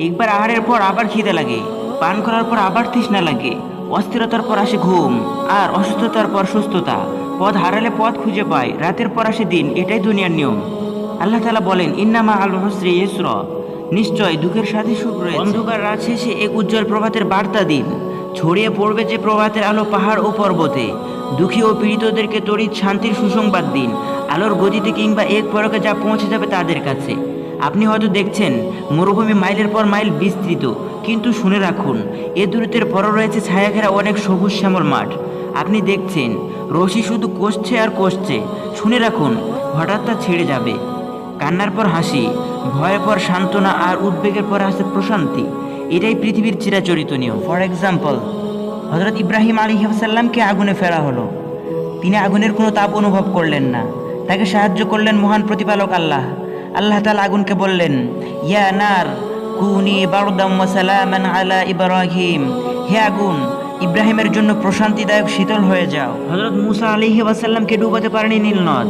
একবার আহারের পর আবার খিদে লাগে, পান করার পর আবার তৃষ্ণা লাগে, অস্থিরতার পর আসে ঘুম, আর অসুস্থতার পর সুস্থতা। পথ হারালে পথ খুঁজে পায়, রাতের পর আসে দিন। এটাই দুনিয়ার নিয়ম। আল্লাহ তাআলা বলেন, ইন্নামা আল উসরি ইউসরা, নিশ্চয় দুঃখের সাথে সুখ রয়েছে। অন্ধকার রাত শেষে এক উজ্জ্বল প্রভাতের বার্তা দিন। ছড়িয়ে পড়বে যে প্রভাতের আলো পাহাড় ও পর্বতে। দুঃখী ও পীড়িতদেরকে তড়িৎ শান্তির সুসংবাদ দিন, আলোর গতিতে কিংবা এক পরকে যা পৌঁছে যাবে তাদের কাছে। আপনি হয়তো দেখছেন মরুভূমি মাইলের পর মাইল বিস্তৃত, কিন্তু শুনে রাখুন, এ দূরত্বের পরও রয়েছে ছায়াঘেরা অনেক সবুজ শ্যামল মাঠ। আপনি দেখছেন রশি শুধু কষছে আর কষছে, শুনে রাখুন, হঠাৎ তা ছেড়ে যাবে। কান্নার পর হাসি, ভয়ের পর সান্ত্বনা, আর উদ্বেগের পর আসে প্রশান্তি। এটাই পৃথিবীর চিরাচরিত নিয়ম। ফর এক্সাম্পল, হযরত ইব্রাহিম আলাইহিসসালামকে আগুনে ফেলা হলো। তিনি আগুনের কোনো তাপ অনুভব করলেন না। তাকে সাহায্য করলেন মহান প্রতিপালক আল্লাহ। আল্লাহ তাআলা আগুনকে বললেন, ইয়া নার কুনি বারদাম ওয়া সালামান আলা ইব্রাহিম, হে আগুন, ইব্রাহিমের জন্য প্রশান্তিদায়ক শীতল হয়ে যাও। হযরত মুসা আলাইহিস সালামকে ডুবাতে পারেনি নীল নদ।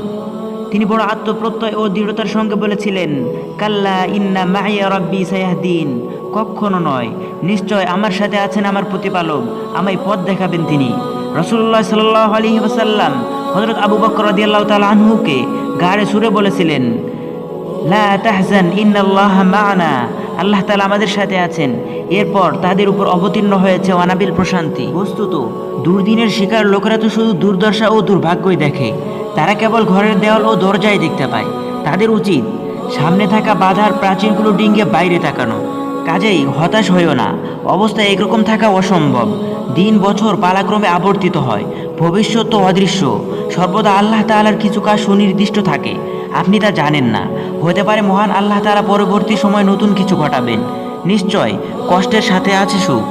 তিনি বড় আত্মপ্রত্যয় ও দৃঢ়তার সঙ্গে বলেছিলেন, কাল্লা ইন্না মাইয়া রাব্বি সায়াহদিন, কখনো নয়, নিশ্চয় আমার সাথে আছেন আমার প্রতিপালক, আমায় পথ দেখাবেন তিনি। রাসূলুল্লাহ সাল্লাল্লাহু আলাইহি ওয়াসাল্লাম হযরত আবু বকর রাদিয়াল্লাহু তাআলা আনহুকে গাঢ়ে সুরে বলেছিলেন, লা তাহজান ইন্নাল্লাহা মা'ানা, আল্লাহ তাআলা আমাদের সাথে আছেন। এরপর তাদের উপর অবতীর্ণ হয়েছে অনাবিল প্রশান্তি। বস্তুত দুর্দিনের শিকার লোকেরা তো শুধু দুর্দশা ও দুর্ভাগ্যই দেখে। তারা কেবল ঘরের দেওয়াল ও দরজায় দেখতে পায়। তাদের উচিত সামনে থাকা বাধার প্রাচীরগুলো ডিঙ্গে বাইরে তাকানো। কাজেই হতাশ হইও না, অবস্থা একরকম থাকা অসম্ভব। দিন বছর পালাক্রমে আবর্তিত হয়, ভবিষ্যৎ তো অদৃশ্য। সর্বদা আল্লাহ তাআলার কিছু কাজ সুনির্দিষ্ট থাকে, আপনি তা জানেন না। হতে পারে মহান আল্লাহ তাআলা পরবর্তী সময় নতুন কিছু ঘটাবেন। নিশ্চয় কষ্টের সাথে আছে সুখ।